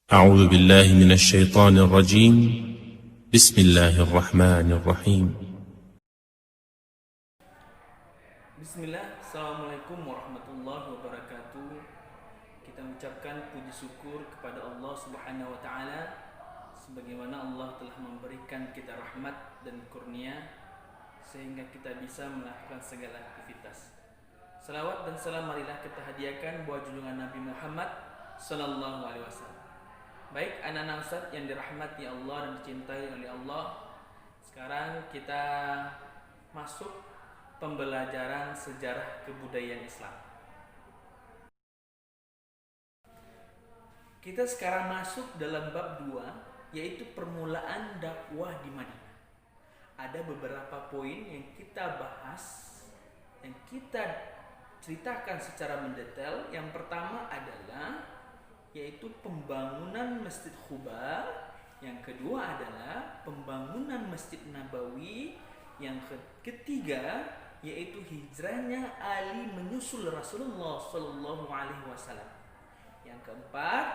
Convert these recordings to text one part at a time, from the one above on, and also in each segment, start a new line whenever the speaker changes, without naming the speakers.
أعوذ بالله من الشيطان الرجيم. بسم الله الرحمن الرحيم.
Bismillah, Assalamualaikum warahmatullahi wabarakatuh. Kita mengucapkan puji syukur kepada Allah Subhanahu wa Ta'ala, sebagaimana Allah telah memberikan kita rahmat dan kurnia sehingga kita bisa melakukan segala aktivitas. Salawat dan salam marilah kita hadiahkan buat junjungan Nabi Muhammad sallallahu alaihi wasallam. Baik anak-anak Ustaz yang dirahmati Allah dan dicintai oleh Allah, sekarang kita masuk pembelajaran sejarah kebudayaan Islam. Kita sekarang masuk dalam bab 2, yaitu permulaan dakwah di Madinah. Ada beberapa poin yang kita bahas, yang kita ceritakan secara mendetail. Yang pertama adalah yaitu pembangunan Masjid Quba. Yang kedua adalah pembangunan Masjid Nabawi. Yang ketiga yaitu hijrahnya Ali menyusul Rasulullah Shallallahu Alaihi Wasallam. Yang keempat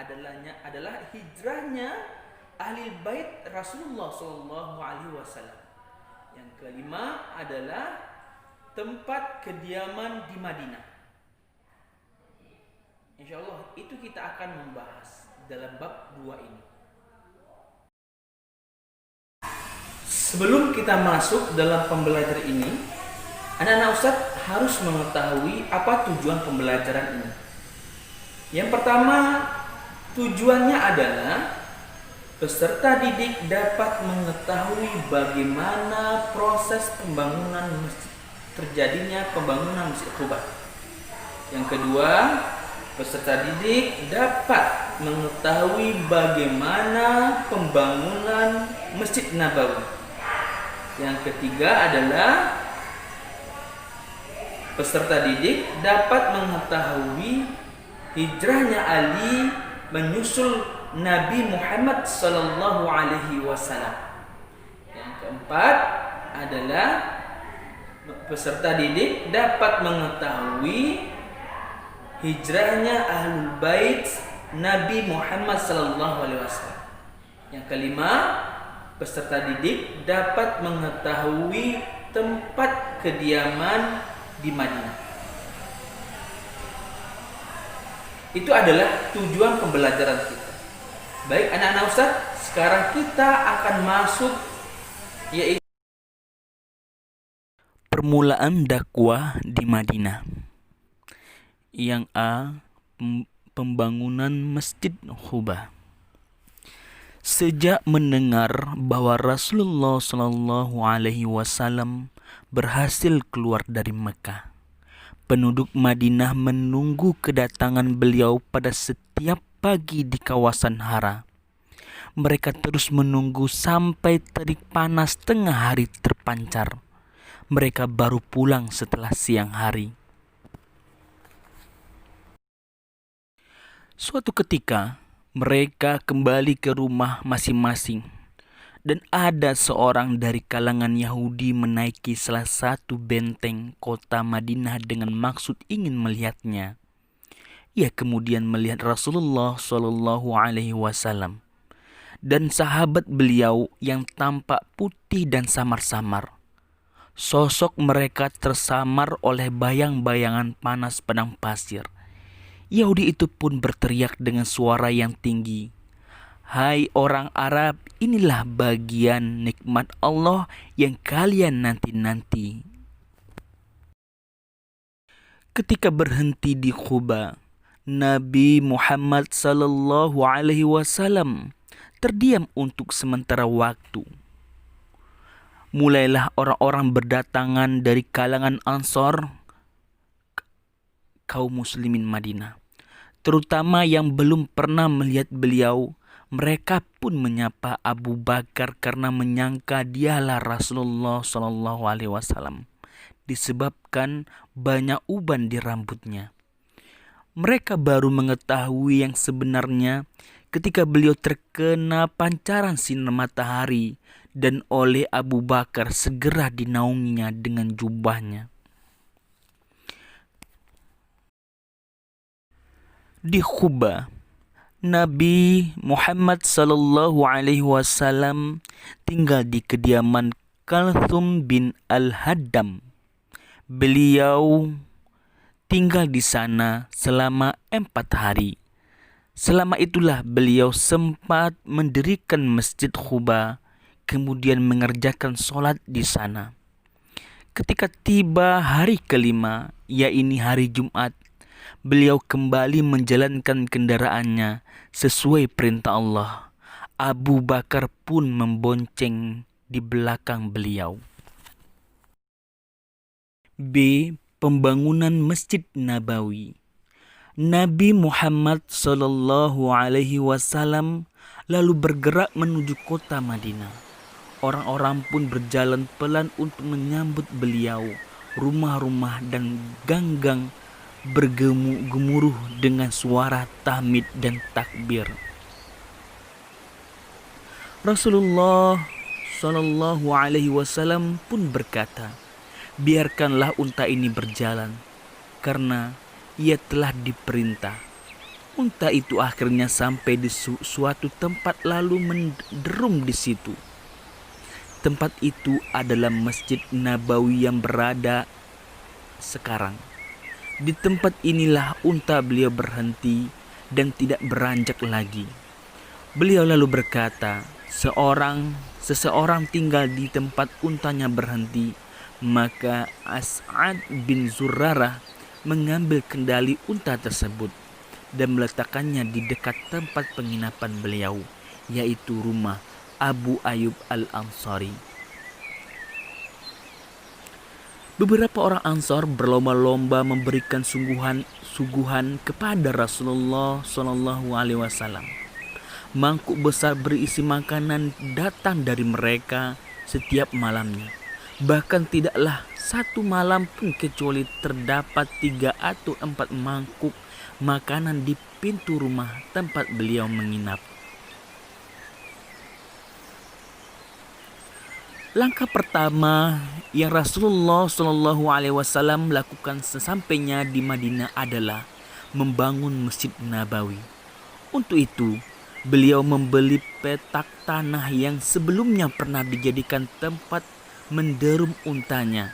adalah hijrahnya ahli bait Rasulullah Shallallahu Alaihi Wasallam. Yang kelima adalah tempat kediaman di Madinah. Insya Allah itu kita akan membahas dalam bab 2 ini. Sebelum kita masuk dalam pembelajaran ini, anak-anak Ustaz harus mengetahui apa tujuan pembelajaran ini. Yang pertama, tujuannya adalah peserta didik dapat mengetahui bagaimana proses terjadinya pembangunan Masjid Quba. Yang kedua, peserta didik dapat mengetahui bagaimana pembangunan Masjid Nabawi. Yang ketiga adalah peserta didik dapat mengetahui hijrahnya Ali menyusul Nabi Muhammad sallallahu alaihi wasallam. Yang keempat adalah peserta didik dapat mengetahui hijrahnya Ahlul Bait Nabi Muhammad sallallahu alaihi wasallam. Yang kelima, peserta didik dapat mengetahui tempat kediaman di Madinah. Itu adalah tujuan pembelajaran kita. Baik anak-anak Ustaz, sekarang kita akan masuk yaitu permulaan dakwah di Madinah. Yang A, pembangunan Masjid Quba. Sejak mendengar bahwa Rasulullah Shallallahu Alaihi Wasallam berhasil keluar dari Mekah, penduduk Madinah menunggu kedatangan beliau pada setiap pagi di kawasan Hara. Mereka terus menunggu sampai terik panas tengah hari terpancar. Mereka baru pulang setelah siang hari. Suatu ketika, mereka kembali ke rumah masing-masing, dan ada seorang dari kalangan Yahudi menaiki salah satu benteng kota Madinah dengan maksud ingin melihatnya. Ia kemudian melihat Rasulullah Shallallahu Alaihi Wasallam dan sahabat beliau yang tampak putih dan samar-samar. Sosok mereka tersamar oleh bayang-bayangan panas padang pasir. Yahudi itu pun berteriak dengan suara yang tinggi, "Hai orang Arab, inilah bagian nikmat Allah yang kalian nanti-nanti." Ketika berhenti di Quba, Nabi Muhammad sallallahu alaihi wasallam terdiam untuk sementara waktu. Mulailah orang-orang berdatangan dari kalangan Ansor, kaum muslimin Madinah, terutama yang belum pernah melihat beliau. Mereka pun menyapa Abu Bakar karena menyangka dialah Rasulullah Shallallahu Alaihi Wasallam, disebabkan banyak uban di rambutnya. Mereka baru mengetahui yang sebenarnya ketika beliau terkena pancaran sinar matahari dan oleh Abu Bakar segera dinaunginya dengan jubahnya. Di Quba, Nabi Muhammad sallallahu alaihi wasallam tinggal di kediaman Kalthum bin Al-Haddam. Beliau tinggal di sana selama 4 hari. Selama itulah beliau sempat mendirikan Masjid Quba, kemudian mengerjakan sholat di sana. Ketika tiba hari kelima, yaitu hari Jumat, beliau kembali menjalankan kendaraannya sesuai perintah Allah. Abu Bakar pun membonceng di belakang beliau. B. Pembangunan Masjid Nabawi. Nabi Muhammad sallallahu alaihi wasallam lalu bergerak menuju kota Madinah. Orang-orang pun berjalan pelan untuk menyambut beliau. Rumah-rumah dan gang-gang bergemuruh dengan suara tahmid dan takbir. Rasulullah sallallahu alaihi wasallam pun berkata, "Biarkanlah unta ini berjalan, karena ia telah diperintah." Unta itu akhirnya sampai di suatu tempat lalu menderum di situ. Tempat itu adalah Masjid Nabawi yang berada sekarang. Di tempat inilah unta beliau berhenti dan tidak beranjak lagi. Beliau lalu berkata, seseorang tinggal di tempat untanya berhenti. Maka As'ad bin Zurarah mengambil kendali unta tersebut dan meletakkannya di dekat tempat penginapan beliau, yaitu rumah Abu Ayyub Al-Ansari. Beberapa orang Ansar berlomba-lomba memberikan suguhan kepada Rasulullah Shallallahu Alaihi Wasallam. Mangkuk besar berisi makanan datang dari mereka setiap malamnya. Bahkan tidaklah satu malam pun kecuali terdapat 3 atau 4 mangkuk makanan di pintu rumah tempat beliau menginap. Langkah pertama yang Rasulullah Shallallahu Alaihi Wasallam lakukan sesampainya di Madinah adalah membangun Masjid Nabawi. Untuk itu, beliau membeli petak tanah yang sebelumnya pernah dijadikan tempat menderum untanya.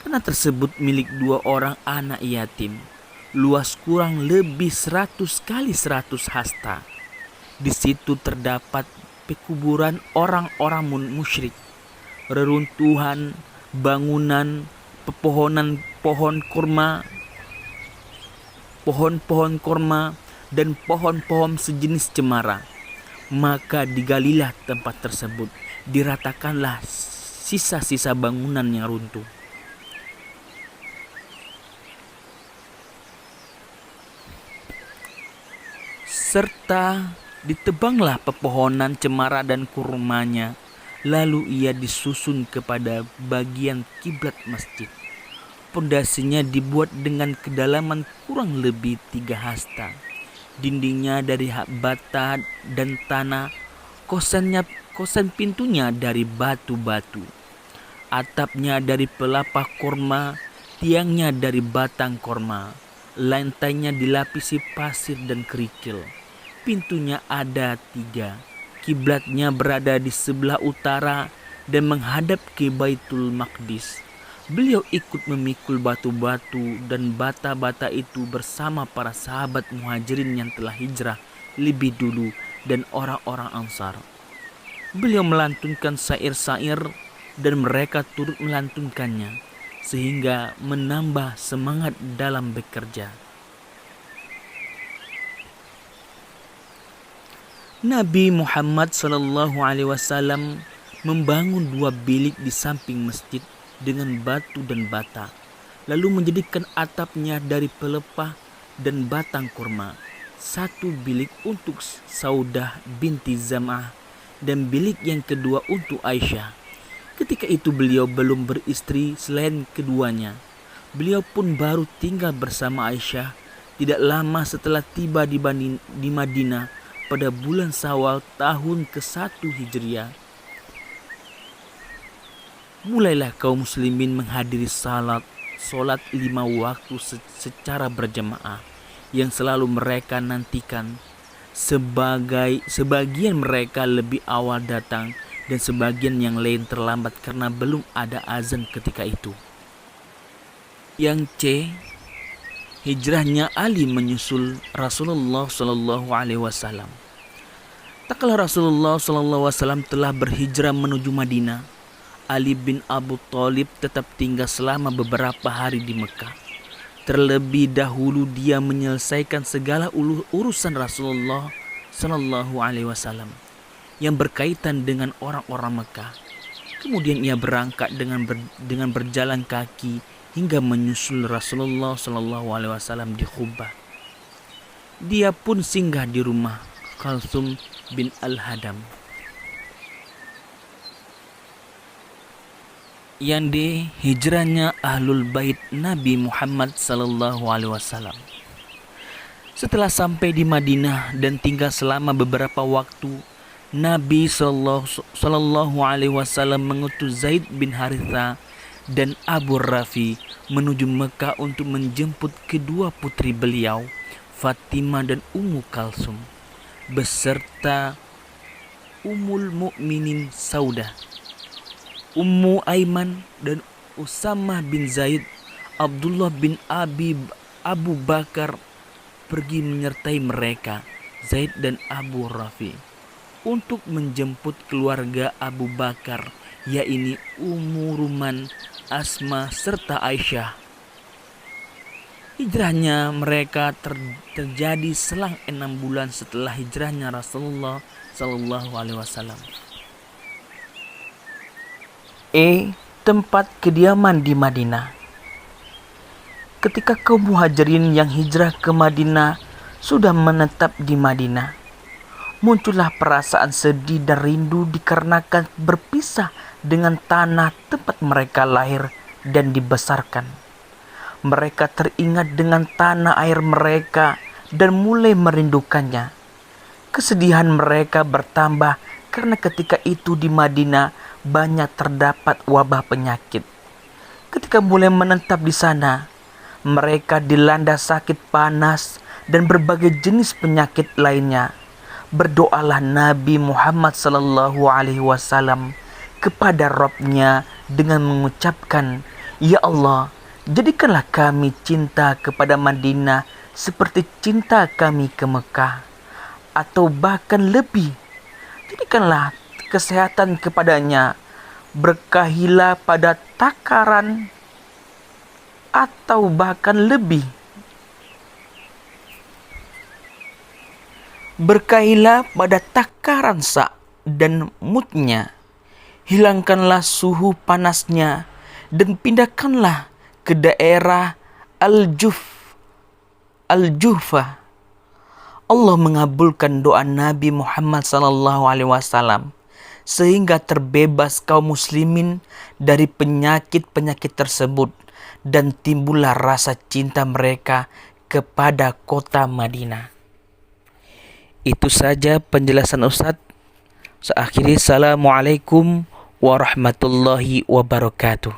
Tanah tersebut milik 2 orang anak yatim, luas kurang lebih 100 kali 100 hasta. Di situ terdapat pekuburan orang-orang musyrik, reruntuhan bangunan, pohon-pohon kurma dan pohon-pohon sejenis cemara. Maka digalilah tempat tersebut, diratakanlah sisa-sisa bangunan yang runtuh. Serta ditebanglah pepohonan cemara dan kurmanya. Lalu ia disusun kepada bagian kiblat masjid. Pondasinya dibuat dengan kedalaman kurang lebih 3 hasta. Dindingnya dari bata dan tanah. Kosan pintunya dari batu-batu. Atapnya dari pelapa korma. Tiangnya dari batang korma. Lantainya dilapisi pasir dan kerikil. Pintunya ada 3. Kiblatnya berada di sebelah utara dan menghadap ke Baitul Maqdis. Beliau ikut memikul batu-batu dan bata-bata itu bersama para sahabat muhajirin yang telah hijrah lebih dulu dan orang-orang Ansar. Beliau melantunkan syair-syair dan mereka turut melantunkannya, sehingga menambah semangat dalam bekerja. Nabi Muhammad SAW membangun 2 bilik di samping masjid dengan batu dan bata, lalu menjadikan atapnya dari pelepah dan batang kurma. 1 bilik untuk Saudah binti Zam'ah dan bilik yang kedua untuk Aisyah. Ketika itu beliau belum beristri selain keduanya. Beliau pun baru tinggal bersama Aisyah tidak lama setelah tiba di Madinah pada bulan Syawal tahun ke-1 Hijriah. Mulailah kaum muslimin menghadiri salat 5 waktu secara berjamaah yang selalu mereka nantikan. Sebagian mereka lebih awal datang dan sebagian yang lain terlambat karena belum ada azan ketika itu. Yang C, hijrahnya Ali menyusul Rasulullah Shallallahu Alaihi Wasallam. Tak kala Rasulullah Shallallahu Alaihi Wasallam telah berhijrah menuju Madinah, Ali bin Abu Thalib tetap tinggal selama beberapa hari di Mekah. Terlebih dahulu dia menyelesaikan segala urusan Rasulullah Shallallahu Alaihi Wasallam yang berkaitan dengan orang-orang Mekah. Kemudian ia berangkat dengan berjalan kaki hingga menyusul Rasulullah Shallallahu Alaihi Wasallam di Quba. Dia pun singgah di rumah Kalsum bin Al-Hadam. Yang D, hijrahnya Ahlul Bait Nabi Muhammad Sallallahu Alaihi Wasallam. Setelah sampai di Madinah dan tinggal selama beberapa waktu, Nabi Sallallahu Alaihi Wasallam mengutus Zaid bin Haritha dan Abu Rafi menuju Mekah untuk menjemput kedua putri beliau, Fatimah dan Ummu Kalsum, beserta Ummul Mukminin Saudah, Ummu Aiman dan Usamah bin Zaid. Abdullah bin Abu Bakar pergi menyertai mereka, Zaid dan Abu Rafi, untuk menjemput keluarga Abu Bakar, yaitu Ummu Ruman, Asma serta Aisyah. Hijrahnya mereka terjadi selang 6 bulan setelah hijrahnya Rasulullah Sallallahu Alaihi Wasallam. E, tempat kediaman di Madinah. Ketika kaum muhajirin yang hijrah ke Madinah sudah menetap di Madinah, muncullah perasaan sedih dan rindu dikarenakan berpisah dengan tanah tempat mereka lahir dan dibesarkan. Mereka teringat dengan tanah air mereka dan mulai merindukannya. Kesedihan mereka bertambah karena ketika itu di Madinah banyak terdapat wabah penyakit. Ketika mulai menetap di sana, mereka dilanda sakit panas dan berbagai jenis penyakit lainnya. Berdoalah Nabi Muhammad Sallallahu Alaihi Wasallam kepada Rabb-Nya dengan mengucapkan, "Ya Allah, jadikanlah kami cinta kepada Madinah seperti cinta kami ke Mekah, atau bahkan lebih. Jadikanlah kesehatan kepadanya, berkahilah pada takaran atau bahkan lebih. Berkahilah pada takaran sa' dan mutnya. Hilangkanlah suhu panasnya dan pindahkanlah ke daerah Al-Juhfah." Allah mengabulkan doa Nabi Muhammad SAW sehingga terbebas kaum muslimin dari penyakit-penyakit tersebut dan timbullah rasa cinta mereka kepada kota Madinah. Itu saja penjelasan Ustadz. Saya akhiri, Assalamualaikum warahmatullahi wabarakatuh.